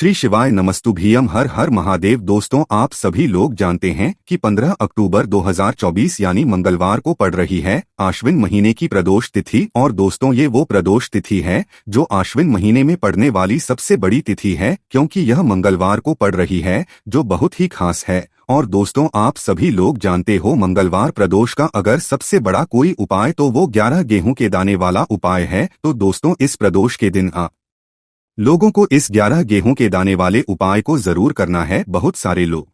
श्री शिवाय नमस्तुभ्यम। हर हर महादेव। दोस्तों, आप सभी लोग जानते हैं कि 15 अक्टूबर 2024 यानी मंगलवार को पड़ रही है आश्विन महीने की प्रदोष तिथि। और दोस्तों, ये वो प्रदोष तिथि है जो आश्विन महीने में पड़ने वाली सबसे बड़ी तिथि है, क्योंकि यह मंगलवार को पड़ रही है, जो बहुत ही खास है। और दोस्तों, आप सभी लोग जानते हो मंगलवार प्रदोष का अगर सबसे बड़ा कोई उपाय तो वो 11 गेहूं के दाने वाला उपाय है। तो दोस्तों, इस प्रदोष के दिन आप लोगों को इस 11 गेहूं के दाने वाले उपाय को जरूर करना है। बहुत सारे लोग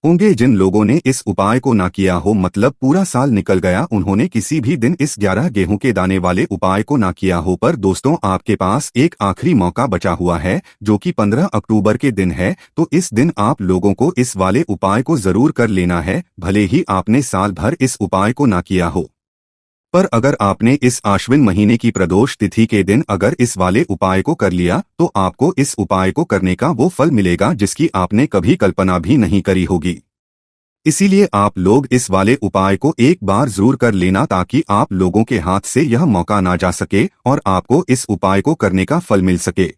होंगे जिन लोगों ने इस उपाय को ना किया हो, मतलब पूरा साल निकल गया, उन्होंने किसी भी दिन इस 11 गेहूं के दाने वाले उपाय को ना किया हो। पर दोस्तों, आपके पास एक आखिरी मौका बचा हुआ है, जो कि 15 अक्टूबर के दिन है। तो इस दिन आप लोगों को इस वाले उपाय को जरूर कर लेना है, भले ही आपने साल भर इस उपाय को ना किया हो। पर अगर आपने इस आश्विन महीने की प्रदोष तिथि के दिन अगर इस वाले उपाय को कर लिया, तो आपको इस उपाय को करने का वो फल मिलेगा जिसकी आपने कभी कल्पना भी नहीं करी होगी। इसीलिए आप लोग इस वाले उपाय को एक बार जरूर कर लेना, ताकि आप लोगों के हाथ से यह मौका ना जा सके और आपको इस उपाय को करने का फल मिल सके।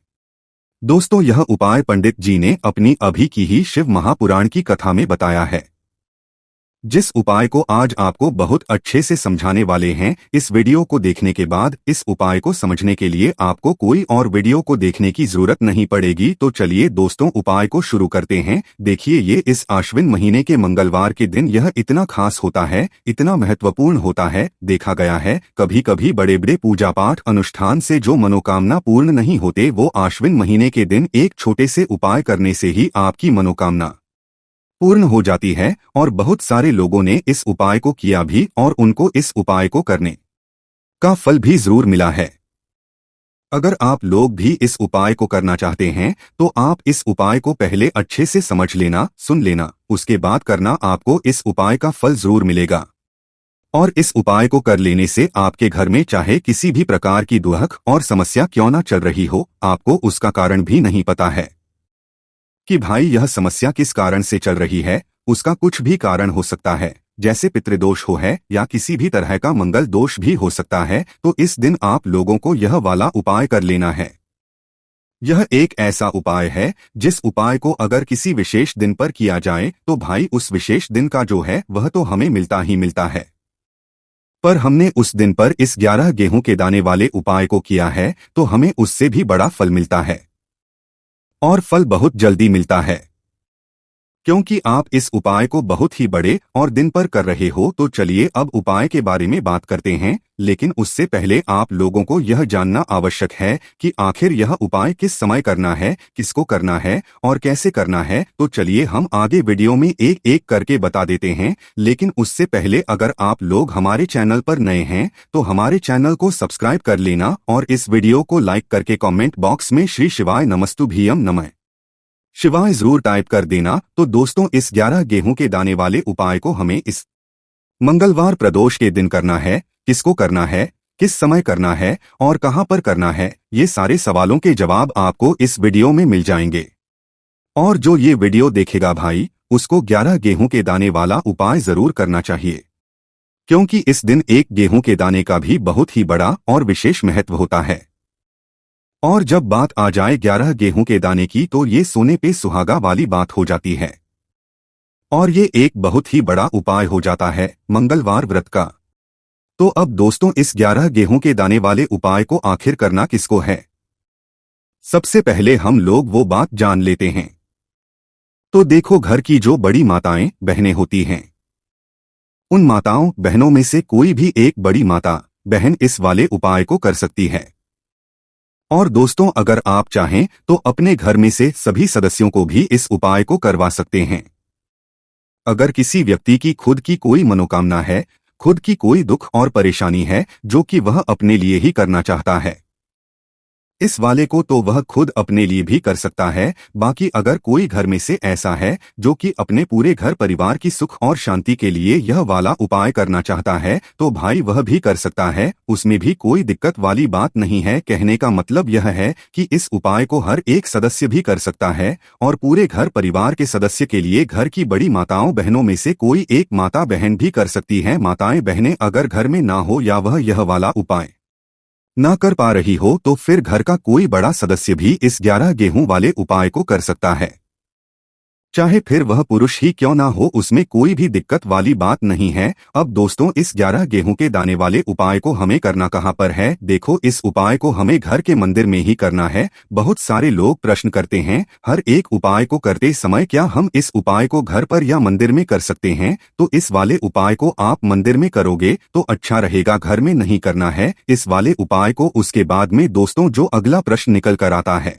दोस्तों, यह उपाय पंडित जी ने अपनी अभी की ही शिव महापुराण की कथा में बताया है, जिस उपाय को आज आपको बहुत अच्छे से समझाने वाले हैं। इस वीडियो को देखने के बाद इस उपाय को समझने के लिए आपको कोई और वीडियो को देखने की जरूरत नहीं पड़ेगी। तो चलिए दोस्तों, उपाय को शुरू करते हैं। देखिए, ये इस आश्विन महीने के मंगलवार के दिन यह इतना खास होता है, इतना महत्वपूर्ण होता है। देखा गया है कभी कभी बड़े बड़े पूजा पाठ अनुष्ठान से जो मनोकामना पूर्ण नहीं होते, वो आश्विन महीने के दिन एक छोटे से उपाय करने से ही आपकी मनोकामना पूर्ण हो जाती है। और बहुत सारे लोगों ने इस उपाय को किया भी और उनको इस उपाय को करने का फल भी जरूर मिला है। अगर आप लोग भी इस उपाय को करना चाहते हैं, तो आप इस उपाय को पहले अच्छे से समझ लेना, सुन लेना, उसके बाद करना। आपको इस उपाय का फल जरूर मिलेगा। और इस उपाय को कर लेने से आपके घर में चाहे किसी भी प्रकार की दुख और समस्या क्यों ना चल रही हो, आपको उसका कारण भी नहीं पता है कि भाई यह समस्या किस कारण से चल रही है। उसका कुछ भी कारण हो सकता है, जैसे पितृदोष हो है या किसी भी तरह का मंगल दोष भी हो सकता है। तो इस दिन आप लोगों को यह वाला उपाय कर लेना है। यह एक ऐसा उपाय है जिस उपाय को अगर किसी विशेष दिन पर किया जाए, तो भाई उस विशेष दिन का जो है वह तो हमें मिलता ही मिलता है। पर हमने उस दिन पर इस 11 गेहूं के दाने वाले उपाय को किया है, तो हमें उससे भी बड़ा फल मिलता है। और फल बहुत जल्दी मिलता है, क्योंकि आप इस उपाय को बहुत ही बड़े और दिन पर कर रहे हो। तो चलिए अब उपाय के बारे में बात करते हैं, लेकिन उससे पहले आप लोगों को यह जानना आवश्यक है कि आखिर यह उपाय किस समय करना है, किसको करना है और कैसे करना है। तो चलिए हम आगे वीडियो में एक एक करके बता देते हैं। लेकिन उससे पहले अगर आप लोग हमारे चैनल पर नए हैं, तो हमारे चैनल को सब्सक्राइब कर लेना और इस वीडियो को लाइक करके कॉमेंट बॉक्स में श्री शिवाय नमस्तुभ्यम नमः शिवाय जरूर टाइप कर देना। तो दोस्तों, इस 11 गेहूं के दाने वाले उपाय को हमें इस मंगलवार प्रदोष के दिन करना है। किसको करना है, किस समय करना है और कहां पर करना है, ये सारे सवालों के जवाब आपको इस वीडियो में मिल जाएंगे। और जो ये वीडियो देखेगा भाई, उसको 11 गेहूं के दाने वाला उपाय जरूर करना चाहिए, क्योंकि इस दिन एक गेहूं के दाने का भी बहुत ही बड़ा और विशेष महत्व होता है। और जब बात आ जाए 11 गेहूं के दाने की, तो ये सोने पे सुहागा वाली बात हो जाती है। और ये एक बहुत ही बड़ा उपाय हो जाता है मंगलवार व्रत का। तो अब दोस्तों, इस 11 गेहूं के दाने वाले उपाय को आखिर करना किसको है, सबसे पहले हम लोग वो बात जान लेते हैं। तो देखो, घर की जो बड़ी माताएं बहनें होती हैं, उन माताओं बहनों में से कोई भी एक बड़ी माता बहन इस वाले उपाय को कर सकती है। और दोस्तों, अगर आप चाहें तो अपने घर में से सभी सदस्यों को भी इस उपाय को करवा सकते हैं। अगर किसी व्यक्ति की खुद की कोई मनोकामना है, खुद की कोई दुख और परेशानी है जो कि वह अपने लिए ही करना चाहता है, इस वाले को तो वह खुद अपने लिए भी कर सकता है। बाकी अगर कोई घर में से ऐसा है जो कि अपने पूरे घर परिवार की सुख और शांति के लिए यह वाला उपाय करना चाहता है, तो भाई वह भी कर सकता है। उसमें भी कोई दिक्कत वाली बात नहीं है। कहने का मतलब यह है कि इस उपाय को हर एक सदस्य भी कर सकता है, और पूरे घर परिवार के सदस्य के लिए घर की बड़ी माताओं बहनों में से कोई एक माता बहन भी कर सकती है। माताएं बहनें अगर घर में ना हो या वह यह वाला उपाय ना कर पा रही हो तो फिर घर का कोई बड़ा सदस्य भी इस 11 गेहूं वाले उपाय को कर सकता है। चाहे फिर वह पुरुष ही क्यों ना हो, उसमें कोई भी दिक्कत वाली बात नहीं है। अब दोस्तों, इस 11 गेहूं के दाने वाले उपाय को हमें करना कहाँ पर है? देखो, इस उपाय को हमें घर के मंदिर में ही करना है। बहुत सारे लोग प्रश्न करते हैं, हर एक उपाय को करते समय क्या हम इस उपाय को घर पर या मंदिर में कर सकते हैं? तो इस वाले उपाय को आप मंदिर में करोगे तो अच्छा रहेगा, घर में नहीं करना है इस वाले उपाय को। उसके बाद में दोस्तों जो अगला प्रश्न निकल कर आता है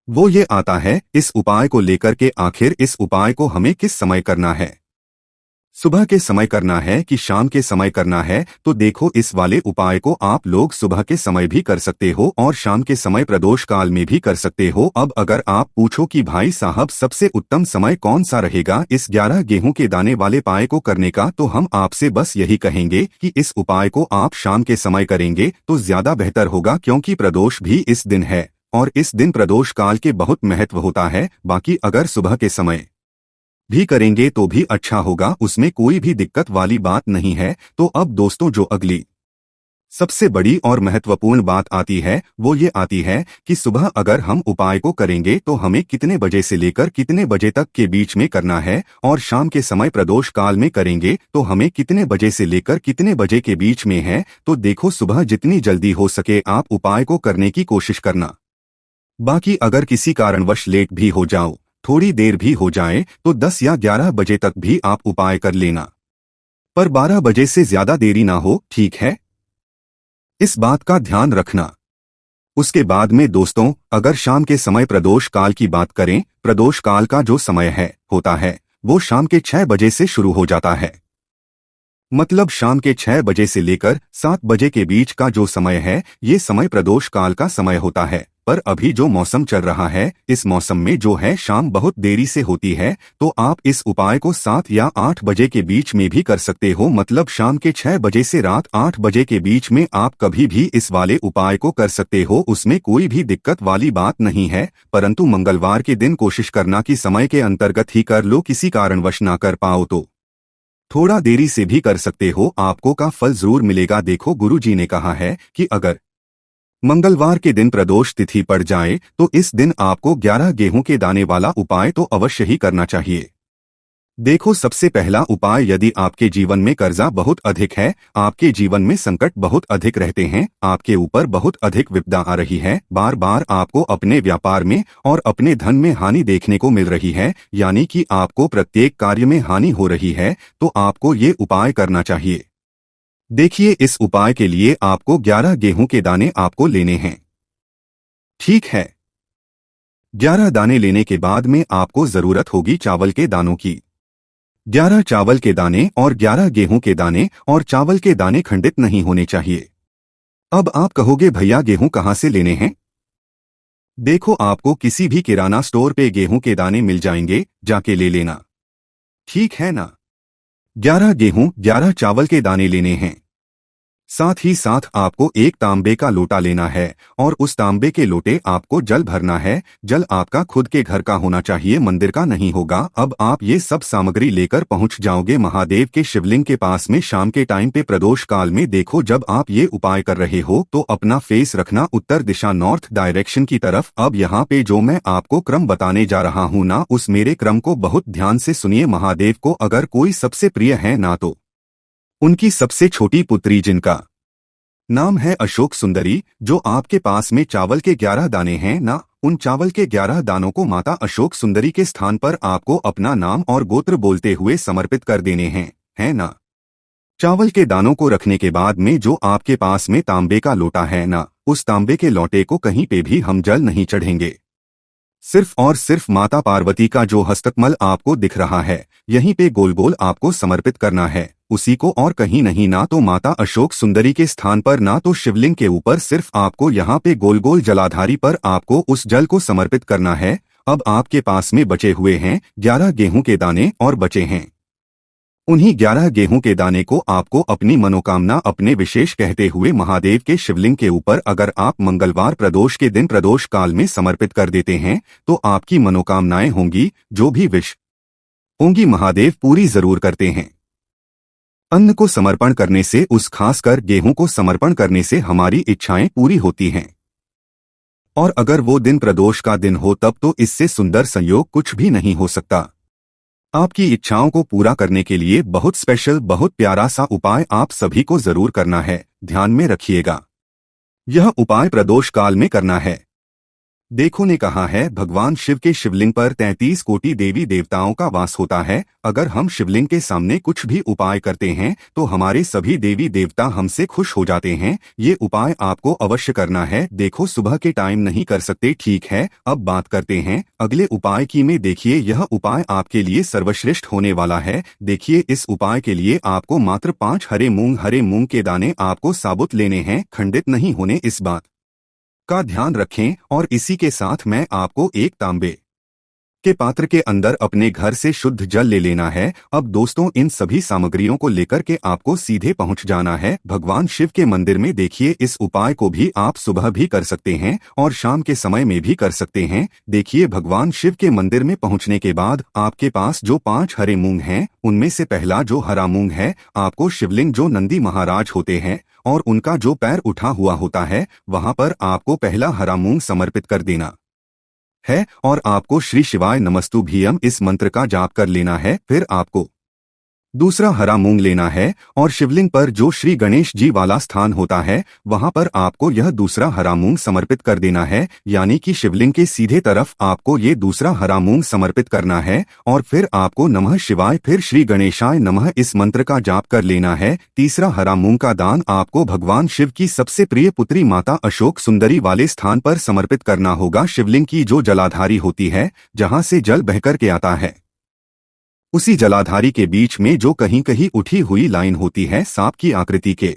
वो ये आता है, इस उपाय को लेकर के आखिर इस उपाय को हमें किस समय करना है? सुबह के समय करना है कि शाम के समय करना है? तो देखो, इस वाले उपाय को आप लोग सुबह के समय भी कर सकते हो और शाम के समय प्रदोष काल में भी कर सकते हो। अब अगर आप पूछो कि भाई साहब सबसे उत्तम समय कौन सा रहेगा इस 11 गेहूं के दाने वाले उपाय को करने का, तो हम आपसे बस यही कहेंगे कि इस उपाय को आप शाम के समय करेंगे तो ज्यादा बेहतर होगा, क्योंकि प्रदोष भी इस दिन है और इस दिन प्रदोष काल के बहुत महत्व होता है। बाकी अगर सुबह के समय भी करेंगे तो भी अच्छा होगा, उसमें कोई भी दिक्कत वाली बात नहीं है। तो अब दोस्तों जो अगली सबसे बड़ी और महत्वपूर्ण बात आती है वो ये आती है कि सुबह अगर हम उपाय को करेंगे तो हमें कितने बजे से लेकर कितने बजे तक के बीच में करना है, और शाम के समय प्रदोष काल में करेंगे तो हमें कितने बजे से लेकर कितने बजे के बीच में है। तो देखो, सुबह जितनी जल्दी हो सके आप उपाय को करने की कोशिश करना। बाकी अगर किसी कारणवश लेट भी हो जाओ, थोड़ी देर भी हो जाए, तो 10 या 11 बजे तक भी आप उपाय कर लेना, पर 12 बजे से ज्यादा देरी ना हो, ठीक है? इस बात का ध्यान रखना। उसके बाद में दोस्तों, अगर शाम के समय प्रदोष काल की बात करें, प्रदोष काल का जो समय होता है वो शाम के 6 बजे से शुरू हो जाता है। मतलब शाम के 6 बजे से लेकर 7 बजे के बीच का जो समय है ये समय प्रदोष काल का समय होता है। पर अभी जो मौसम चल रहा है, इस मौसम में जो है शाम बहुत देरी से होती है, तो आप इस उपाय को 7 या 8 बजे के बीच में भी कर सकते हो। मतलब शाम के 6 बजे से रात 8 बजे के बीच में आप कभी भी इस वाले उपाय को कर सकते हो, उसमें कोई भी दिक्कत वाली बात नहीं है। परंतु मंगलवार के दिन कोशिश करना कि समय के अंतर्गत ही कर लो, किसी कारणवश ना कर पाओ तो थोड़ा देरी से भी कर सकते हो, आपको का फल जरूर मिलेगा। देखो, गुरुजी ने कहा है कि अगर मंगलवार के दिन प्रदोष तिथि पड़ जाए तो इस दिन आपको 11 गेहूं के दाने वाला उपाय तो अवश्य ही करना चाहिए। देखो, सबसे पहला उपाय, यदि आपके जीवन में कर्जा बहुत अधिक है, आपके जीवन में संकट बहुत अधिक रहते हैं, आपके ऊपर बहुत अधिक विपदा आ रही है, बार बार आपको अपने व्यापार में और अपने धन में हानि देखने को मिल रही है, यानी कि आपको प्रत्येक कार्य में हानि हो रही है, तो आपको ये उपाय करना चाहिए। देखिए, इस उपाय के लिए आपको 11 गेहूं के दाने आपको लेने हैं, ठीक है? 11 दाने लेने के बाद में आपको जरूरत होगी चावल के दानों की। 11 चावल के दाने और 11 गेहूं के दाने, और चावल के दाने खंडित नहीं होने चाहिए। अब आप कहोगे भैया गेहूं कहां से लेने हैं? देखो, आपको किसी भी किराना स्टोर पे गेहूं के दाने मिल जाएंगे, जाके ले लेना, ठीक है ना? 11 गेहूं 11 चावल के दाने लेने हैं। साथ ही साथ आपको एक तांबे का लोटा लेना है और उस तांबे के लोटे आपको जल भरना है। जल आपका खुद के घर का होना चाहिए, मंदिर का नहीं होगा। अब आप ये सब सामग्री लेकर पहुंच जाओगे महादेव के शिवलिंग के पास में शाम के टाइम पे प्रदोष काल में। देखो, जब आप ये उपाय कर रहे हो तो अपना फेस रखना उत्तर दिशा, नॉर्थ डायरेक्शन की तरफ। अब यहाँ पे जो मैं आपको क्रम बताने जा रहा हूँ ना, उस मेरे क्रम को बहुत ध्यान से सुनिए। महादेव को अगर कोई सबसे प्रिय है ना, तो उनकी सबसे छोटी पुत्री जिनका नाम है अशोक सुंदरी, जो आपके पास में चावल के 11 दाने हैं ना, उन चावल के 11 दानों को माता अशोक सुंदरी के स्थान पर आपको अपना नाम और गोत्र बोलते हुए समर्पित कर देने हैं, है ना? चावल के दानों को रखने के बाद में जो आपके पास में तांबे का लोटा है ना, उस तांबे के लोटे को कहीं पे भी हम जल नहीं चढ़ेंगे। सिर्फ और सिर्फ माता पार्वती का जो हस्तकमल आपको दिख रहा है, यहीं पे गोल गोल आपको समर्पित करना है, उसी को, और कहीं नहीं। ना तो माता अशोक सुंदरी के स्थान पर, ना तो शिवलिंग के ऊपर, सिर्फ आपको यहाँ पे गोल गोल जलाधारी पर आपको उस जल को समर्पित करना है। अब आपके पास में बचे हुए हैं 11 गेहूं के दाने और बचे हैं उन्हीं 11 गेहूं के दाने को आपको अपनी मनोकामना अपने विशेष कहते हुए महादेव के शिवलिंग के ऊपर अगर आप मंगलवार प्रदोष के दिन प्रदोष काल में समर्पित कर देते हैं तो आपकी मनोकामनाएं होंगी, जो भी विश होंगी महादेव पूरी जरूर करते हैं। अन्न को समर्पण करने से, उस खासकर गेहूं को समर्पण करने से हमारी इच्छाएं पूरी होती हैं। और अगर वो दिन प्रदोष का दिन हो तब तो इससे सुंदर संयोग कुछ भी नहीं हो सकता। आपकी इच्छाओं को पूरा करने के लिए बहुत स्पेशल, बहुत प्यारा सा उपाय आप सभी को जरूर करना है, ध्यान में रखिएगा। यह उपाय प्रदोष काल में करना है। देखो ने कहा है, भगवान शिव के शिवलिंग पर 33 कोटि देवी देवताओं का वास होता है। अगर हम शिवलिंग के सामने कुछ भी उपाय करते हैं तो हमारे सभी देवी देवता हमसे खुश हो जाते हैं। ये उपाय आपको अवश्य करना है। देखो, सुबह के टाइम नहीं कर सकते, ठीक है। अब बात करते हैं अगले उपाय की में। देखिए, यह उपाय आपके लिए सर्वश्रेष्ठ होने वाला है। देखिए, इस उपाय के लिए आपको मात्र 5 हरे मूंग के दाने आपको साबुत लेने हैं, खंडित नहीं होने। इस बात का ध्यान रखें। और इसी के साथ मैं आपको एक तांबे के पात्र के अंदर अपने घर से शुद्ध जल ले लेना है। अब दोस्तों, इन सभी सामग्रियों को लेकर के आपको सीधे पहुंच जाना है भगवान शिव के मंदिर में। देखिए, इस उपाय को भी आप सुबह भी कर सकते हैं और शाम के समय में भी कर सकते हैं। देखिए, भगवान शिव के मंदिर में पहुंचने के बाद आपके पास जो 5 हरे मूंग हैं, उनमें से पहला जो हरा मूंग है, आपको शिवलिंग जो नंदी महाराज होते हैं और उनका जो पैर उठा हुआ होता है, वहां पर आपको पहला हरा मूंग समर्पित कर देना है। और आपको श्री शिवाय नमस्तुभ्यम इस मंत्र का जाप कर लेना है। फिर आपको दूसरा हरा मूंग लेना है और शिवलिंग पर जो श्री गणेश जी वाला स्थान होता है, वहां पर आपको यह दूसरा हरा मूंग समर्पित कर देना है। यानी कि शिवलिंग के सीधे तरफ आपको ये दूसरा हरा मूंग समर्पित करना है। और फिर आपको नमः शिवाय, फिर श्री गणेशाय नमः इस मंत्र का जाप कर लेना है। तीसरा हरा मूंग का दान आपको भगवान शिव की सबसे प्रिय पुत्री माता अशोक सुंदरी वाले स्थान पर समर्पित करना होगा। शिवलिंग की जो जलाधारी होती है, जहां से जल बहकर के आता है, उसी जलाधारी के बीच में जो कहीं कहीं उठी हुई लाइन होती है सांप की आकृति के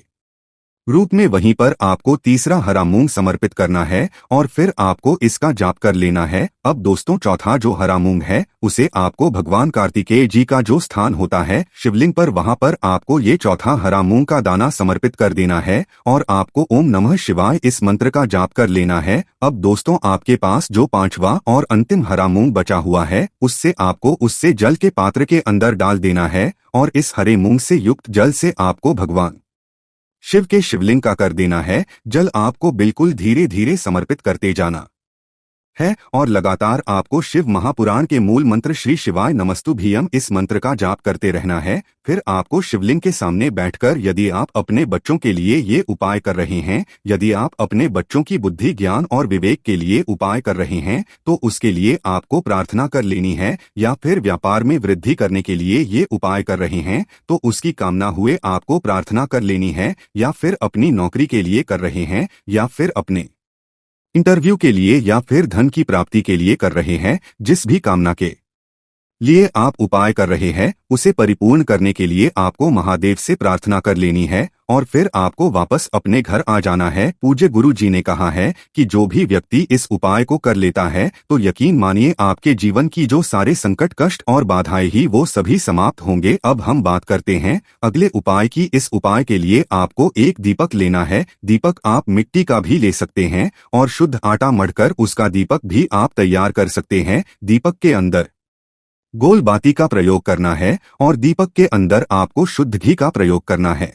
रूप में, वहीं पर आपको तीसरा हरा मूंग समर्पित करना है और फिर आपको इसका जाप कर लेना है। अब दोस्तों, चौथा जो हरा मूंग है, उसे आपको भगवान कार्तिकेय जी का जो स्थान होता है शिवलिंग पर, वहां पर आपको ये चौथा हरा मूंग का दाना समर्पित कर देना है और आपको ओम नमः शिवाय इस मंत्र का जाप कर लेना है। अब दोस्तों, आपके पास जो 5वां और अंतिम हरा मूंग बचा हुआ है, उससे जल के पात्र के अंदर डाल देना है और इस हरे मूंग से युक्त जल से आपको भगवान शिव के शिवलिंग का कर देना है। जल आपको बिल्कुल धीरे धीरे समर्पित करते जाना है और लगातार आपको शिव महापुराण के मूल मंत्र श्री शिवाय नमस्तुभ्यम इस मंत्र का जाप करते रहना है। फिर आपको शिवलिंग के सामने बैठकर, यदि आप अपने बच्चों के लिए ये उपाय कर रहे हैं, यदि आप अपने बच्चों की बुद्धि, ज्ञान और विवेक के लिए उपाय कर रहे हैं, तो उसके लिए आपको प्रार्थना कर लेनी है। या फिर व्यापार में वृद्धि करने के लिए ये उपाय कर रहे हैं तो उसकी कामना हुए आपको प्रार्थना कर लेनी है। या फिर अपनी नौकरी के लिए कर रहे हैं, या फिर अपने इंटरव्यू के लिए, या फिर धन की प्राप्ति के लिए कर रहे हैं, जिस भी कामना के लिए आप उपाय कर रहे हैं, उसे परिपूर्ण करने के लिए आपको महादेव से प्रार्थना कर लेनी है और फिर आपको वापस अपने घर आ जाना है। पूज्य गुरु जी ने कहा है कि जो भी व्यक्ति इस उपाय को कर लेता है तो यकीन मानिए आपके जीवन की जो सारे संकट, कष्ट और बाधाएं ही वो सभी समाप्त होंगे। अब हम बात करते हैं अगले उपाय की। इस उपाय के लिए आपको एक दीपक लेना है। दीपक आप मिट्टी का भी ले सकते हैं और शुद्ध आटा मढ़कर उसका दीपक भी आप तैयार कर सकते हैं। दीपक के अंदर गोल बाती का प्रयोग करना है और दीपक के अंदर आपको शुद्ध घी का प्रयोग करना है।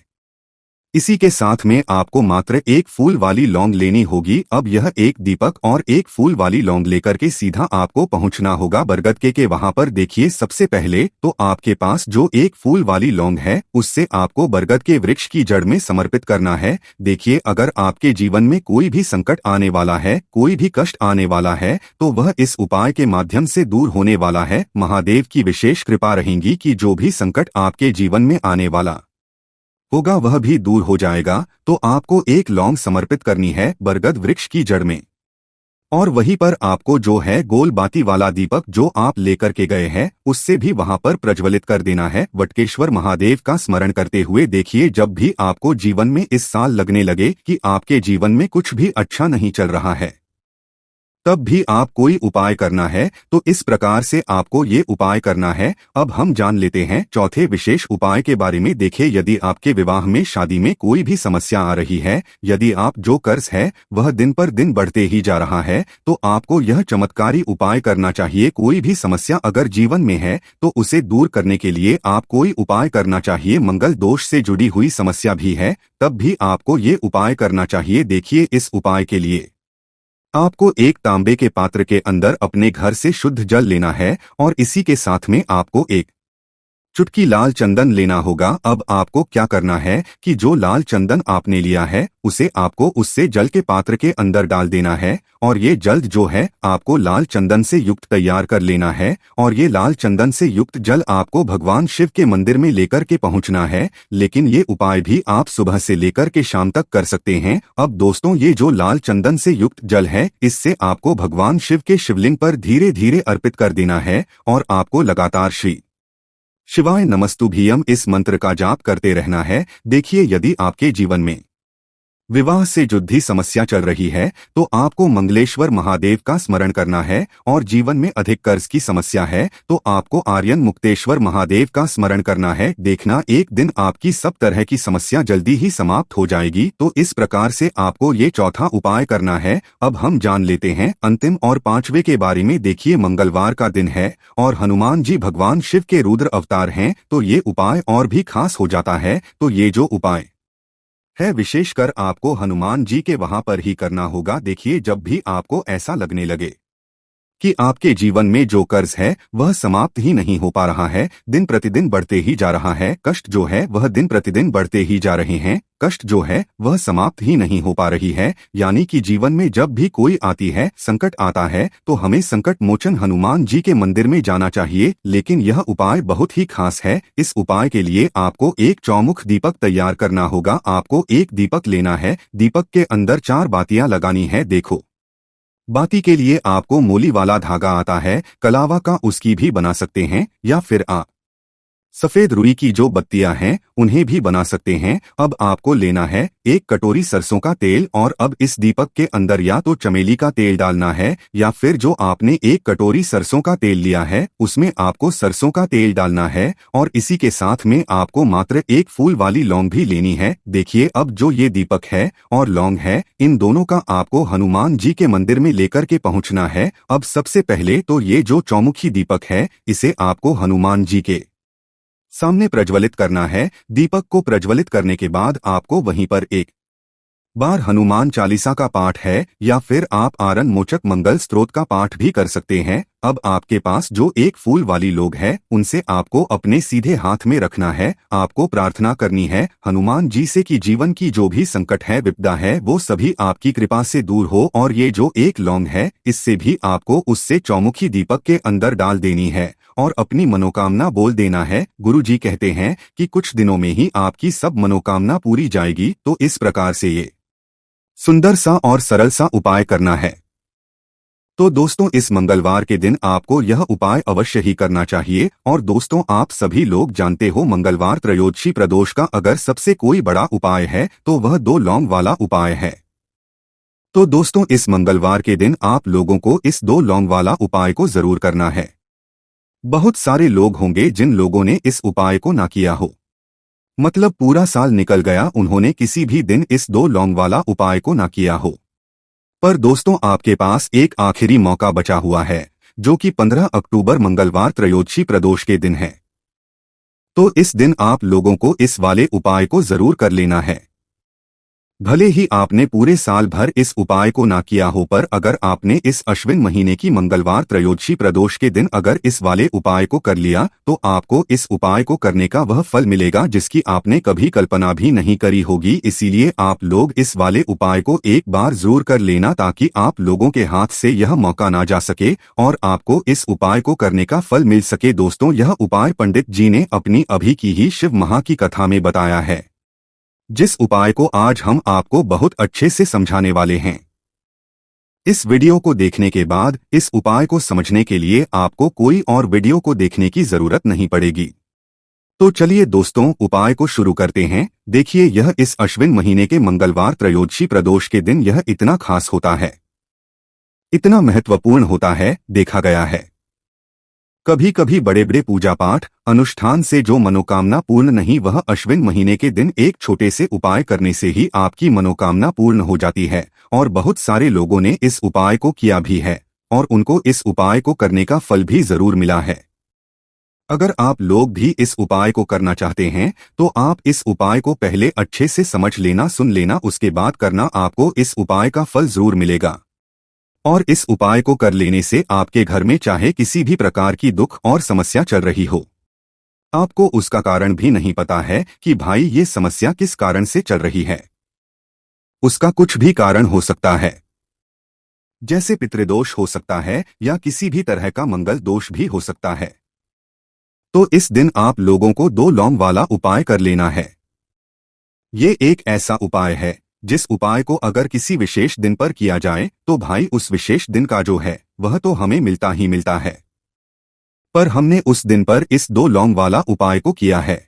इसी के साथ में आपको मात्र एक फूल वाली लौंग लेनी होगी। अब यह एक दीपक और एक फूल वाली लौंग लेकर के सीधा आपको पहुंचना होगा बरगद के वहां पर। देखिए, सबसे पहले तो आपके पास जो एक फूल वाली लौंग है, उससे आपको बरगद के वृक्ष की जड़ में समर्पित करना है। देखिए, अगर आपके जीवन में कोई भी संकट आने वाला है, कोई भी कष्ट आने वाला है, तो वह इस उपाय के माध्यम से दूर होने वाला है। महादेव की विशेष कृपा रहेगी कि जो भी संकट आपके जीवन में आने वाला होगा वह भी दूर हो जाएगा। तो आपको एक लौंग समर्पित करनी है बरगद वृक्ष की जड़ में और वहीं पर आपको जो है गोल बाती वाला दीपक जो आप लेकर के गए हैं, उससे भी वहां पर प्रज्वलित कर देना है वटकेश्वर महादेव का स्मरण करते हुए। देखिए, जब भी आपको जीवन में इस साल लगने लगे कि आपके जीवन में कुछ भी अच्छा नहीं चल रहा है, तब भी आप कोई उपाय करना है तो इस प्रकार से आपको ये उपाय करना है। अब हम जान लेते हैं चौथे विशेष उपाय के बारे में। देखिए, यदि आपके विवाह में शादी में कोई भी समस्या आ रही है, यदि आप जो कर्ज है वह दिन पर दिन बढ़ते ही जा रहा है, तो आपको यह चमत्कारी उपाय करना चाहिए। कोई भी समस्या अगर जीवन में है तो उसे दूर करने के लिए आप कोई उपाय करना चाहिए। मंगल दोष से जुड़ी हुई समस्या भी है तब भी आपको ये उपाय करना चाहिए। देखिए, इस उपाय के लिए आपको एक तांबे के पात्र के अंदर अपने घर से शुद्ध जल लेना है और इसी के साथ में आपको एक चुटकी लाल चंदन लेना होगा। अब आपको क्या करना है कि जो लाल चंदन आपने लिया है उसे आपको उससे जल के पात्र के अंदर डाल देना है और ये जल जो है आपको लाल चंदन से युक्त तैयार कर लेना है और ये लाल चंदन से युक्त जल आपको भगवान शिव के मंदिर में लेकर के पहुंचना है। लेकिन ये उपाय भी आप सुबह से लेकर के शाम तक कर सकते हैं। अब दोस्तों, ये जो लाल चंदन से युक्त जल है इससे आपको भगवान शिव के शिवलिंग पर धीरे धीरे अर्पित कर देना है और आपको लगातार श्री शिवाय नमस्तुभ्यम इस मंत्र का जाप करते रहना है। देखिए, यदि आपके जीवन में विवाह से जुड़ी समस्या चल रही है तो आपको मंगलेश्वर महादेव का स्मरण करना है और जीवन में अधिक कर्ज की समस्या है तो आपको आर्यन मुक्तेश्वर महादेव का स्मरण करना है। देखना, एक दिन आपकी सब तरह की समस्या जल्दी ही समाप्त हो जाएगी। तो इस प्रकार से आपको ये चौथा उपाय करना है। अब हम जान लेते हैं अंतिम और पांचवे के बारे में। देखिए, मंगलवार का दिन है और हनुमान जी भगवान शिव के रुद्र अवतार हैं तो ये उपाय और भी खास हो जाता है। तो ये जो उपाय है विशेषकर आपको हनुमान जी के वहां पर ही करना होगा। देखिए, जब भी आपको ऐसा लगने लगे कि आपके जीवन में जो कर्ज है वह समाप्त ही नहीं हो पा रहा है, दिन प्रतिदिन बढ़ते ही जा रहा है, कष्ट जो है वह दिन प्रतिदिन बढ़ते ही जा रहे हैं, कष्ट जो है वह समाप्त ही नहीं हो पा रही है, यानी कि जीवन में जब भी कोई आती है संकट आता है तो हमें संकट मोचन हनुमान जी के मंदिर में जाना चाहिए। लेकिन यह उपाय बहुत ही खास है। इस उपाय के लिए आपको एक चौमुख दीपक तैयार करना होगा। आपको एक दीपक लेना है, दीपक के अंदर 4 बातियां लगानी है। देखो, बाती के लिए आपको मूली वाला धागा आता है, कलावा का उसकी भी बना सकते हैं या फिर सफेद रुई की जो बत्तियां हैं उन्हें भी बना सकते हैं। अब आपको लेना है एक कटोरी सरसों का तेल और अब इस दीपक के अंदर या तो चमेली का तेल डालना है या फिर जो आपने एक कटोरी सरसों का तेल लिया है उसमें आपको सरसों का तेल डालना है और इसी के साथ में आपको मात्र एक फूल वाली लौंग भी लेनी है। देखिए, अब जो ये दीपक है और लौंग है इन दोनों का आपको हनुमान जी के मंदिर में लेकर के पहुंचना है। अब सबसे पहले तो ये जो चौमुखी दीपक है इसे आपको हनुमान जी के सामने प्रज्वलित करना है। दीपक को प्रज्वलित करने के बाद आपको वहीं पर एक बार हनुमान चालीसा का पाठ है या फिर आप आरन मोचक मंगल स्तोत्र का पाठ भी कर सकते हैं। अब आपके पास जो एक फूल वाली लोग है उनसे आपको अपने सीधे हाथ में रखना है। आपको प्रार्थना करनी है हनुमान जी से कि जीवन की जो भी संकट है विपदा है वो सभी आपकी कृपा से दूर हो और ये जो एक लौंग है इससे भी आपको उससे चौमुखी दीपक के अंदर डाल देनी है और अपनी मनोकामना बोल देना है। गुरु जी कहते हैं कि कुछ दिनों में ही आपकी सब मनोकामना पूरी जाएगी। तो इस प्रकार से ये सुंदर सा और सरल सा उपाय करना है। तो दोस्तों, इस मंगलवार के दिन आपको यह उपाय अवश्य ही करना चाहिए। और दोस्तों, आप सभी लोग जानते हो मंगलवार त्रयोदशी प्रदोष का अगर सबसे कोई बड़ा उपाय है तो वह 2 लौंग वाला उपाय है। तो दोस्तों, इस मंगलवार के दिन आप लोगों को इस 2 लौंग वाला उपाय को जरूर करना है। बहुत सारे लोग होंगे जिन लोगों ने इस उपाय को ना किया हो, मतलब पूरा साल निकल गया उन्होंने किसी भी दिन इस 2 लौंग वाला उपाय को ना किया हो। पर दोस्तों, आपके पास एक आखिरी मौका बचा हुआ है जो कि 15 अक्टूबर मंगलवार त्रयोदशी प्रदोष के दिन है। तो इस दिन आप लोगों को इस वाले उपाय को जरूर कर लेना है। भले ही आपने पूरे साल भर इस उपाय को ना किया हो, पर अगर आपने इस अश्विन महीने की मंगलवार त्रयोदशी प्रदोष के दिन अगर इस वाले उपाय को कर लिया तो आपको इस उपाय को करने का वह फल मिलेगा जिसकी आपने कभी कल्पना भी नहीं करी होगी। इसीलिए आप लोग इस वाले उपाय को एक बार जरूर कर लेना ताकि आप लोगों के हाथ से यह मौका ना जा सके और आपको इस उपाय को करने का फल मिल सके। दोस्तों, यह उपाय पंडित जी ने अपनी अभी की ही शिव महा की कथा में बताया है, जिस उपाय को आज हम आपको बहुत अच्छे से समझाने वाले हैं। इस वीडियो को देखने के बाद इस उपाय को समझने के लिए आपको कोई और वीडियो को देखने की जरूरत नहीं पड़ेगी। तो चलिए दोस्तों, उपाय को शुरू करते हैं। देखिए, यह इस अश्विन महीने के मंगलवार त्रयोदशी प्रदोष के दिन यह इतना खास होता है। इतना महत्वपूर्ण होता है, देखा गया है। कभी कभी बड़े बड़े पूजा पाठ अनुष्ठान से जो मनोकामना पूर्ण नहीं, वह अश्विन महीने के दिन एक छोटे से उपाय करने से ही आपकी मनोकामना पूर्ण हो जाती है। और बहुत सारे लोगों ने इस उपाय को किया भी है और उनको इस उपाय को करने का फल भी जरूर मिला है। अगर आप लोग भी इस उपाय को करना चाहते हैं तो आप इस उपाय को पहले अच्छे से समझ लेना, सुन लेना, उसके बाद करना। आपको इस उपाय का फल जरूर मिलेगा। और इस उपाय को कर लेने से आपके घर में चाहे किसी भी प्रकार की दुख और समस्या चल रही हो, आपको उसका कारण भी नहीं पता है कि भाई ये समस्या किस कारण से चल रही है। उसका कुछ भी कारण हो सकता है, जैसे पितृदोष हो सकता है या किसी भी तरह का मंगल दोष भी हो सकता है। तो इस दिन आप लोगों को 2 लौंग वाला उपाय कर लेना है। ये एक ऐसा उपाय है जिस उपाय को अगर किसी विशेष दिन पर किया जाए तो भाई उस विशेष दिन का जो है वह तो हमें मिलता ही मिलता है। पर हमने उस दिन पर इस 2 लौंग वाला उपाय को किया है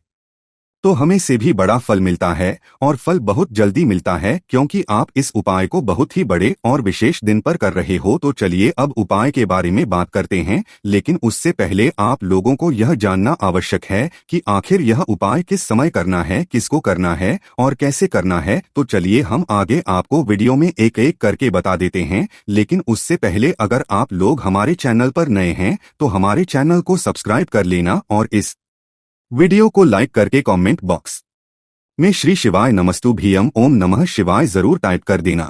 तो हमें से भी बड़ा फल मिलता है और फल बहुत जल्दी मिलता है, क्योंकि आप इस उपाय को बहुत ही बड़े और विशेष दिन पर कर रहे हो। तो चलिए अब उपाय के बारे में बात करते हैं, लेकिन उससे पहले आप लोगों को यह जानना आवश्यक है कि आखिर यह उपाय किस समय करना है, किसको करना है और कैसे करना है। तो चलिए हम आगे आपको वीडियो में एक एक करके बता देते हैं, लेकिन उससे पहले अगर आप लोग हमारे चैनल पर नए हैं तो हमारे चैनल को सब्सक्राइब कर लेना और इस वीडियो को लाइक करके कमेंट बॉक्स में श्री शिवाय नमस्तुभ्यम ओम नमः शिवाय जरूर टाइप कर देना।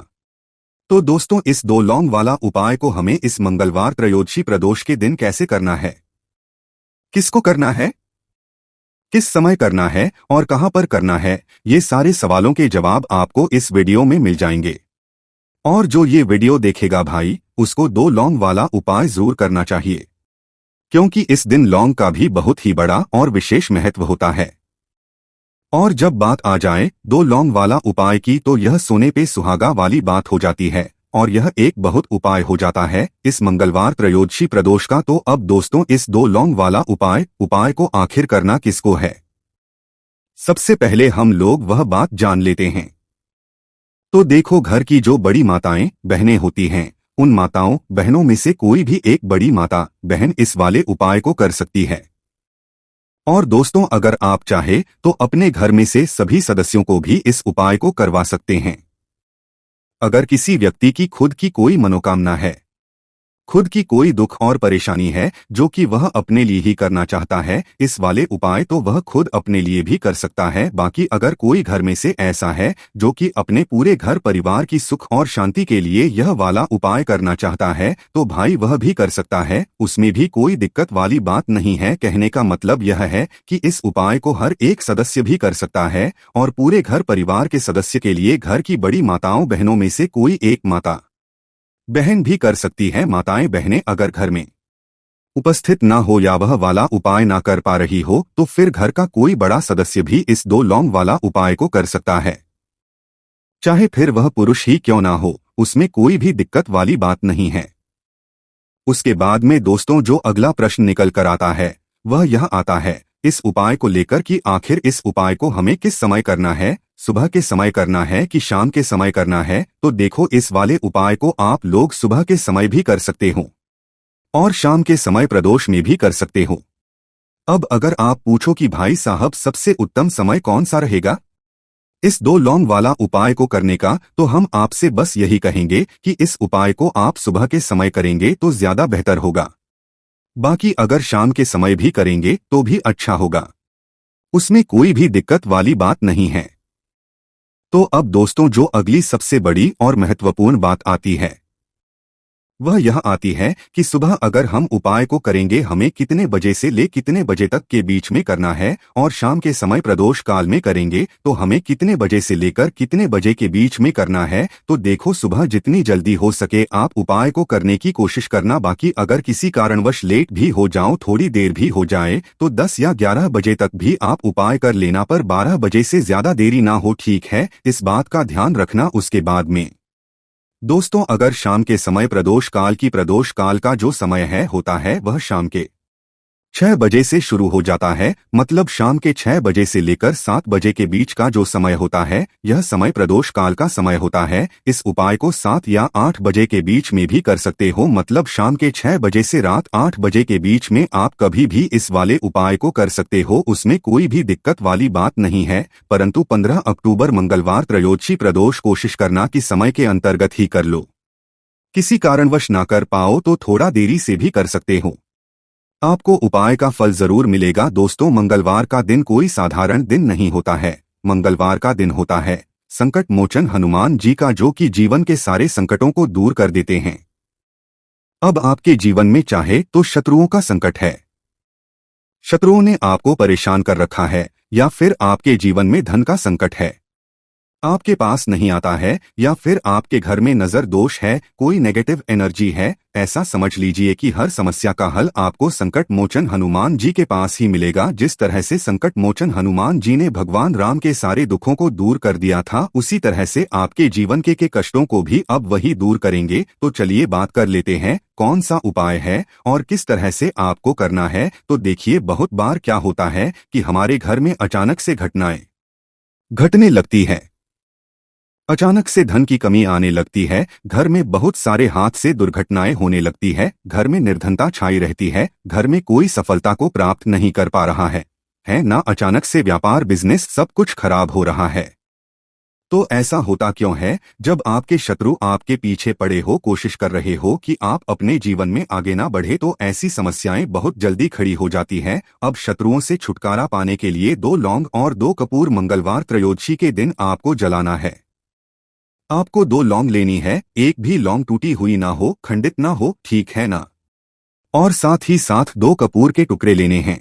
तो दोस्तों, इस 2 लौंग वाला उपाय को हमें इस मंगलवार त्रयोदशी प्रदोष के दिन कैसे करना है, किसको करना है, किस समय करना है और कहां पर करना है, ये सारे सवालों के जवाब आपको इस वीडियो में मिल जाएंगे। और जो ये वीडियो देखेगा भाई, उसको 2 लौंग वाला उपाय जरूर करना चाहिए, क्योंकि इस दिन लौंग का भी बहुत ही बड़ा और विशेष महत्व होता है। और जब बात आ जाए 2 लौंग वाला उपाय की, तो यह सोने पे सुहागा वाली बात हो जाती है और यह एक बहुत उपाय हो जाता है इस मंगलवार त्रयोदशी प्रदोष का। तो अब दोस्तों, इस 2 लौंग वाला उपाय को आखिर करना किसको है, सबसे पहले हम लोग वह बात जान लेते हैं। तो देखो, घर की जो बड़ी माताएं बहनें होती हैं, उन माताओं बहनों में से कोई भी एक बड़ी माता बहन इस वाले उपाय को कर सकती है। और दोस्तों, अगर आप चाहे तो अपने घर में से सभी सदस्यों को भी इस उपाय को करवा सकते हैं। अगर किसी व्यक्ति की खुद की कोई मनोकामना है, खुद की कोई दुख और परेशानी है जो कि वह अपने लिए ही करना चाहता है इस वाले उपाय, तो वह खुद अपने लिए भी कर सकता है। बाकी अगर कोई घर में से ऐसा है जो कि अपने पूरे घर परिवार की सुख और शांति के लिए यह वाला उपाय करना चाहता है, तो भाई वह भी कर सकता है, उसमें भी कोई दिक्कत वाली बात नहीं है। कहने का मतलब यह है कि इस उपाय को हर एक सदस्य भी कर सकता है और पूरे घर परिवार के सदस्य के लिए घर की बड़ी माताओं बहनों में से कोई एक माता बहन भी कर सकती है। माताएं बहनें अगर घर में उपस्थित ना हो या वह वाला उपाय ना कर पा रही हो, तो फिर घर का कोई बड़ा सदस्य भी इस 2 लौंग वाला उपाय को कर सकता है, चाहे फिर वह पुरुष ही क्यों ना हो, उसमें कोई भी दिक्कत वाली बात नहीं है। उसके बाद में दोस्तों, जो अगला प्रश्न निकल कर आता है वह यह आता है इस उपाय को लेकर कि आखिर इस उपाय को हमें किस समय करना है, सुबह के समय करना है कि शाम के समय करना है। तो देखो, इस वाले उपाय को आप लोग सुबह के समय भी कर सकते हो और शाम के समय प्रदोष में भी कर सकते हो। अब अगर आप पूछो कि भाई साहब सबसे उत्तम समय कौन सा रहेगा इस 2 लौंग वाला उपाय को करने का, तो हम आपसे बस यही कहेंगे कि इस उपाय को आप सुबह के समय करेंगे तो ज्यादा बेहतर होगा। बाकी अगर शाम के समय भी करेंगे तो भी अच्छा होगा, उसमें कोई भी दिक्कत वाली बात नहीं है। तो अब दोस्तों, जो अगली सबसे बड़ी और महत्वपूर्ण बात आती है वह यह आती है कि सुबह अगर हम उपाय को करेंगे, हमें कितने बजे से ले कितने बजे तक के बीच में करना है, और शाम के समय प्रदोष काल में करेंगे तो हमें कितने बजे से लेकर कितने बजे के बीच में करना है। तो देखो, सुबह जितनी जल्दी हो सके आप उपाय को करने की कोशिश करना। बाकी अगर किसी कारणवश लेट भी हो जाओ, थोड़ी देर भी हो जाए, तो 10 या 11 बजे तक भी आप उपाय कर लेना, पर 12 बजे से ज्यादा देरी ना हो, ठीक है, इस बात का ध्यान रखना। उसके बाद में दोस्तों, अगर शाम के समय प्रदोष काल का जो समय है होता है वह शाम के 6 बजे से शुरू हो जाता है, मतलब शाम के 6 बजे से लेकर 7 बजे के बीच का जो समय होता है, यह समय प्रदोष काल का समय होता है। इस उपाय को 7 या 8 बजे के बीच में भी कर सकते हो, मतलब शाम के 6 बजे से रात 8 बजे के बीच में आप कभी भी इस वाले उपाय को कर सकते हो, उसमें कोई भी दिक्कत वाली बात नहीं है। परंतु 15 अक्टूबर मंगलवार त्रयोदशी प्रदोष कोशिश करना कि समय के अंतर्गत ही कर लो। किसी कारणवश ना कर पाओ तो थोड़ा देरी से भी कर सकते हो, आपको उपाय का फल जरूर मिलेगा। दोस्तों, मंगलवार का दिन कोई साधारण दिन नहीं होता है। मंगलवार का दिन होता है संकट मोचन हनुमान जी का, जो कि जीवन के सारे संकटों को दूर कर देते हैं। अब आपके जीवन में चाहे तो शत्रुओं का संकट है, शत्रुओं ने आपको परेशान कर रखा है, या फिर आपके जीवन में धन का संकट है, आपके पास नहीं आता है, या फिर आपके घर में नजर दोष है, कोई नेगेटिव एनर्जी है, ऐसा समझ लीजिए कि हर समस्या का हल आपको संकट मोचन हनुमान जी के पास ही मिलेगा। जिस तरह से संकट मोचन हनुमान जी ने भगवान राम के सारे दुखों को दूर कर दिया था, उसी तरह से आपके जीवन के कष्टों को भी अब वही दूर करेंगे। तो चलिए बात कर लेते हैं कौन सा उपाय है और किस तरह से आपको करना है। तो देखिए, बहुत बार क्या होता है कि हमारे घर में अचानक से घटनाएं घटने लगती है, अचानक से धन की कमी आने लगती है, घर में बहुत सारे हाथ से दुर्घटनाएं होने लगती है, घर में निर्धनता छाई रहती है, घर में कोई सफलता को प्राप्त नहीं कर पा रहा है ना, अचानक से व्यापार बिजनेस सब कुछ खराब हो रहा है। तो ऐसा होता क्यों है? जब आपके शत्रु आपके पीछे पड़े हो, कोशिश कर रहे हो कि आप अपने जीवन में आगे ना बढ़े, तो ऐसी समस्याएं बहुत जल्दी खड़ी हो जाती है। अब शत्रुओं से छुटकारा पाने के लिए 2 लौंग और 2 कपूर मंगलवार त्रयोदशी के दिन आपको जलाना है। आपको 2 लौंग लेनी है, एक भी लौंग टूटी हुई ना हो, खंडित ना हो, ठीक है ना? और साथ ही साथ 2 कपूर के टुकड़े लेने हैं।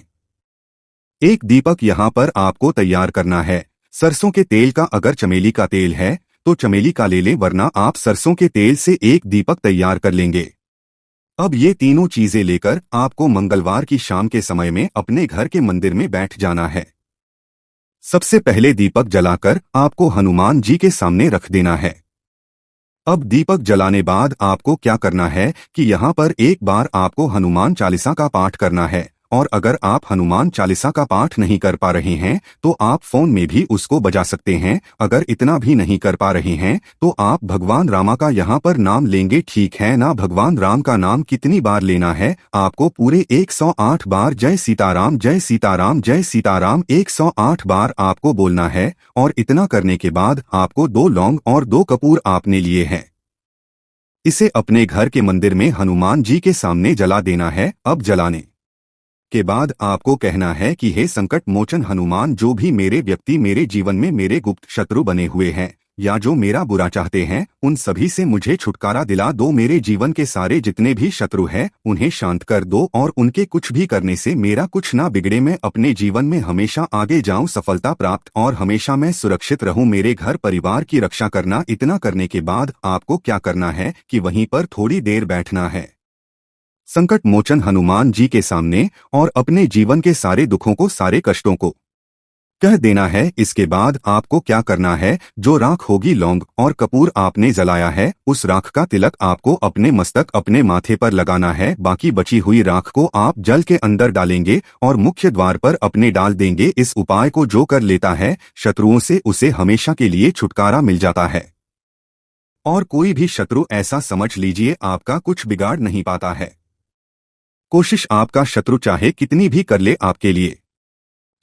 एक दीपक यहाँ पर आपको तैयार करना है। सरसों के तेल का, अगर चमेली का तेल है तो चमेली का ले लें, वरना आप सरसों के तेल से एक दीपक तैयार कर लेंगे। अब ये तीनों चीजें लेकर आपको मंगलवार की शाम के समय में अपने घर के मंदिर में बैठ जाना है। सबसे पहले दीपक जलाकर आपको हनुमान जी के सामने रख देना है। अब दीपक जलाने बाद आपको क्या करना है कि यहाँ पर एक बार आपको हनुमान चालीसा का पाठ करना है। और अगर आप हनुमान चालीसा का पाठ नहीं कर पा रहे हैं तो आप फोन में भी उसको बजा सकते हैं। अगर इतना भी नहीं कर पा रहे हैं तो आप भगवान रामा का यहाँ पर नाम लेंगे, ठीक है ना? भगवान राम का नाम कितनी बार लेना है? आपको पूरे 108 बार जय सीताराम जय सीताराम जय सीताराम 108 बार आपको बोलना है। और इतना करने के बाद आपको 2 लौंग और 2 कपूर आपने लिए हैं, इसे अपने घर के मंदिर में हनुमान जी के सामने जला देना है। अब जलाने के बाद आपको कहना है कि हे संकट मोचन हनुमान, जो भी मेरे व्यक्ति मेरे जीवन में मेरे गुप्त शत्रु बने हुए हैं या जो मेरा बुरा चाहते हैं, उन सभी से मुझे छुटकारा दिला दो। मेरे जीवन के सारे जितने भी शत्रु हैं उन्हें शांत कर दो, और उनके कुछ भी करने से मेरा कुछ ना बिगड़े। मैं अपने जीवन में हमेशा आगे जाऊं, सफलता प्राप्त, और हमेशा मैं सुरक्षित रहूं। मेरे घर परिवार की रक्षा करना। इतना करने के बाद आपको क्या करना है कि वहीं पर थोड़ी देर बैठना है संकट मोचन हनुमान जी के सामने, और अपने जीवन के सारे दुखों को, सारे कष्टों को कह देना है। इसके बाद आपको क्या करना है, जो राख होगी, लौंग और कपूर आपने जलाया है, उस राख का तिलक आपको अपने मस्तक, अपने माथे पर लगाना है। बाकी बची हुई राख को आप जल के अंदर डालेंगे और मुख्य द्वार पर अपने डाल देंगे। इस उपाय को जो कर लेता है, शत्रुओं से उसे हमेशा के लिए छुटकारा मिल जाता है, और कोई भी शत्रु, ऐसा समझ लीजिए, आपका कुछ बिगाड़ नहीं पाता है। कोशिश आपका शत्रु चाहे कितनी भी कर ले आपके लिए,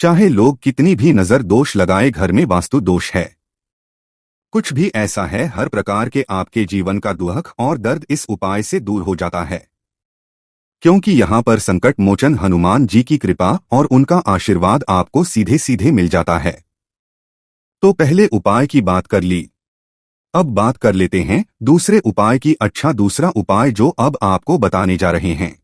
चाहे लोग कितनी भी नजर दोष लगाए, घर में वास्तु दोष है, कुछ भी ऐसा है, हर प्रकार के आपके जीवन का दुख और दर्द इस उपाय से दूर हो जाता है। क्योंकि यहाँ पर संकट मोचन हनुमान जी की कृपा और उनका आशीर्वाद आपको सीधे सीधे मिल जाता है। तो पहले उपाय की बात कर ली, अब बात कर लेते हैं दूसरे उपाय की। अच्छा, दूसरा उपाय जो अब आपको बताने जा रहे हैं,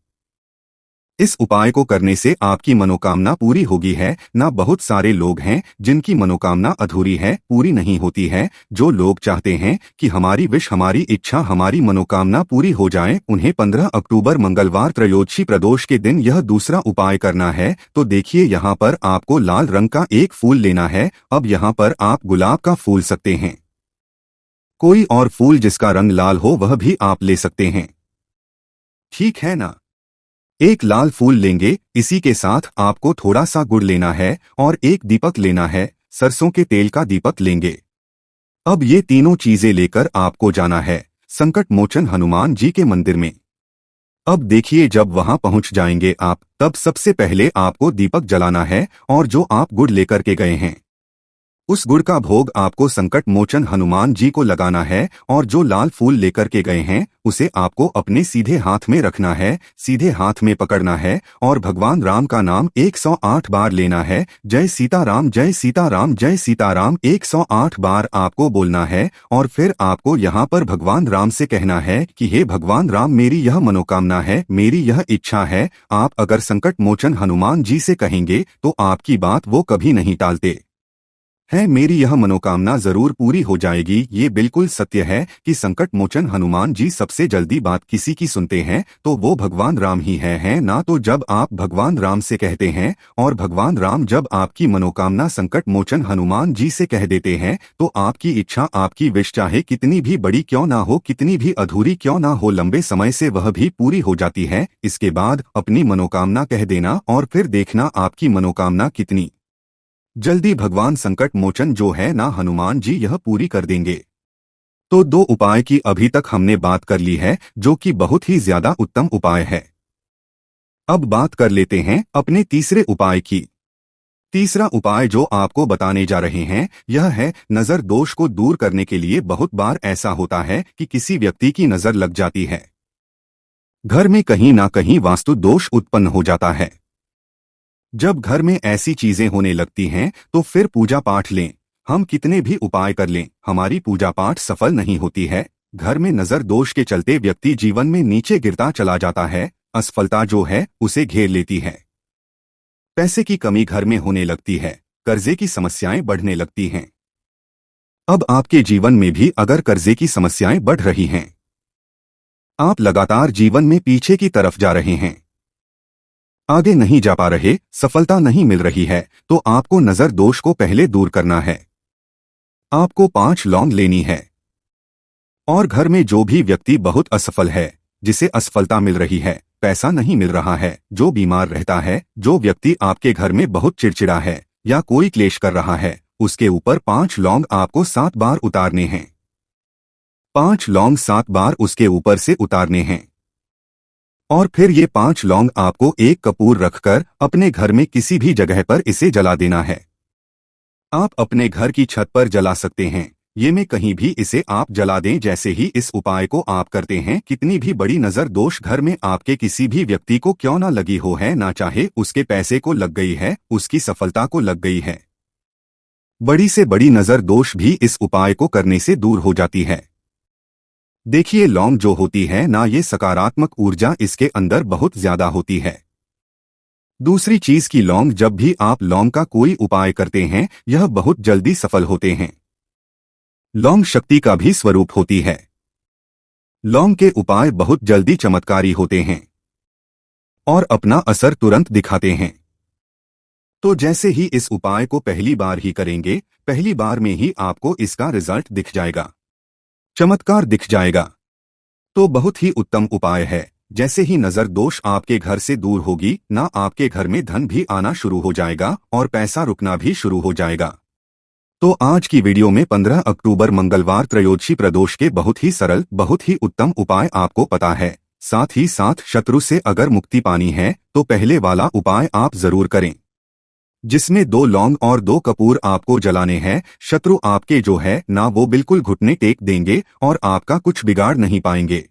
इस उपाय को करने से आपकी मनोकामना पूरी होगी है ना। बहुत सारे लोग हैं जिनकी मनोकामना अधूरी है, पूरी नहीं होती है। जो लोग चाहते हैं कि हमारी विश, हमारी इच्छा, हमारी मनोकामना पूरी हो जाए, उन्हें 15 अक्टूबर मंगलवार त्रयोदशी प्रदोष के दिन यह दूसरा उपाय करना है। तो देखिए, यहाँ पर आपको लाल रंग का एक फूल लेना है। अब यहाँ पर आप गुलाब का फूल सकते हैं, कोई और फूल जिसका रंग लाल हो वह भी आप ले सकते हैं, ठीक है ना? एक लाल फूल लेंगे, इसी के साथ आपको थोड़ा सा गुड़ लेना है और एक दीपक लेना है, सरसों के तेल का दीपक लेंगे। अब ये तीनों चीजें लेकर आपको जाना है संकट मोचन हनुमान जी के मंदिर में। अब देखिए, जब वहां पहुंच जाएंगे आप, तब सबसे पहले आपको दीपक जलाना है और जो आप गुड़ लेकर के गए हैं उस गुड़ का भोग आपको संकट मोचन हनुमान जी को लगाना है और जो लाल फूल लेकर के गए हैं उसे आपको अपने सीधे हाथ में रखना है, सीधे हाथ में पकड़ना है और भगवान राम का नाम 108 बार लेना है। जय सीताराम, जय सीताराम, जय सीताराम 108 बार आपको बोलना है। और फिर आपको यहाँ पर भगवान राम से कहना है कि हे भगवान राम, मेरी यह मनोकामना है, मेरी यह इच्छा है। आप अगर संकट मोचन हनुमान जी से कहेंगे तो आपकी बात वो कभी नहीं टालते है, मेरी यह मनोकामना जरूर पूरी हो जाएगी। ये बिल्कुल सत्य है कि संकट मोचन हनुमान जी सबसे जल्दी बात किसी की सुनते हैं तो वो भगवान राम ही है ना। तो जब आप भगवान राम से कहते हैं और भगवान राम जब आपकी मनोकामना संकट मोचन हनुमान जी से कह देते हैं तो आपकी इच्छा, आपकी विश चाहे कितनी भी बड़ी क्यों ना हो, कितनी भी अधूरी क्यों ना हो, लंबे समय से वह भी पूरी हो जाती है। इसके बाद अपनी मनोकामना कह देना और फिर देखना आपकी मनोकामना कितनी जल्दी भगवान संकट मोचन जो है ना हनुमान जी यह पूरी कर देंगे। तो दो उपाय की अभी तक हमने बात कर ली है जो कि बहुत ही ज्यादा उत्तम उपाय है। अब बात कर लेते हैं अपने तीसरे उपाय की। तीसरा उपाय जो आपको बताने जा रहे हैं यह है नजर दोष को दूर करने के लिए। बहुत बार ऐसा होता है कि किसी व्यक्ति की नजर लग जाती है, घर में कहीं ना कहीं वास्तु दोष उत्पन्न हो जाता है। जब घर में ऐसी चीजें होने लगती हैं तो फिर पूजा पाठ लें, हम कितने भी उपाय कर लें, हमारी पूजा पाठ सफल नहीं होती है। घर में नजर दोष के चलते व्यक्ति जीवन में नीचे गिरता चला जाता है, असफलता जो है उसे घेर लेती है, पैसे की कमी घर में होने लगती है, कर्जे की समस्याएं बढ़ने लगती हैं। अब आपके जीवन में भी अगर कर्जे की समस्याएं बढ़ रही हैं, आप लगातार जीवन में पीछे की तरफ जा रहे हैं, आगे नहीं जा पा रहे, सफलता नहीं मिल रही है, तो आपको नजर दोष को पहले दूर करना है। आपको 5 लौंग लेनी है। और घर में जो भी व्यक्ति बहुत असफल है, जिसे असफलता मिल रही है, पैसा नहीं मिल रहा है, जो बीमार रहता है, जो व्यक्ति आपके घर में बहुत चिड़चिड़ा है या कोई क्लेश कर रहा है, उसके ऊपर 5 लौंग आपको 7 बार उतारने हैं। 5 लौंग 7 बार उसके ऊपर से उतारने हैं। और फिर ये 5 लौंग आपको एक कपूर रखकर अपने घर में किसी भी जगह पर इसे जला देना है। आप अपने घर की छत पर जला सकते हैं, ये में कहीं भी इसे आप जला दें। जैसे ही इस उपाय को आप करते हैं, कितनी भी बड़ी नजर दोष घर में आपके किसी भी व्यक्ति को क्यों ना लगी हो है, ना चाहे उसके पैसे को लग गई है, उसकी सफलता को लग गई है, बड़ी से बड़ी नजर दोष भी इस उपाय को करने से दूर हो जाती है। देखिए, लौंग जो होती है ना, ये सकारात्मक ऊर्जा इसके अंदर बहुत ज्यादा होती है। दूसरी चीज की लौंग, जब भी आप लौंग का कोई उपाय करते हैं यह बहुत जल्दी सफल होते हैं। लौंग शक्ति का भी स्वरूप होती है। लौंग के उपाय बहुत जल्दी चमत्कारी होते हैं और अपना असर तुरंत दिखाते हैं। तो जैसे ही इस उपाय को पहली बार ही करेंगे, पहली बार में ही आपको इसका रिजल्ट दिख जाएगा, चमत्कार दिख जाएगा। तो बहुत ही उत्तम उपाय है। जैसे ही नजर दोष आपके घर से दूर होगी ना, आपके घर में धन भी आना शुरू हो जाएगा और पैसा रुकना भी शुरू हो जाएगा। तो आज की वीडियो में 15 अक्टूबर मंगलवार त्रयोदशी प्रदोष के बहुत ही सरल, बहुत ही उत्तम उपाय आपको पता है। साथ ही साथ शत्रु से अगर मुक्ति पानी है तो पहले वाला उपाय आप जरूर करें, जिसमें 2 लौंग और 2 कपूर आपको जलाने हैं। शत्रु आपके जो है ना वो बिल्कुल घुटने टेक देंगे और आपका कुछ बिगाड़ नहीं पाएंगे।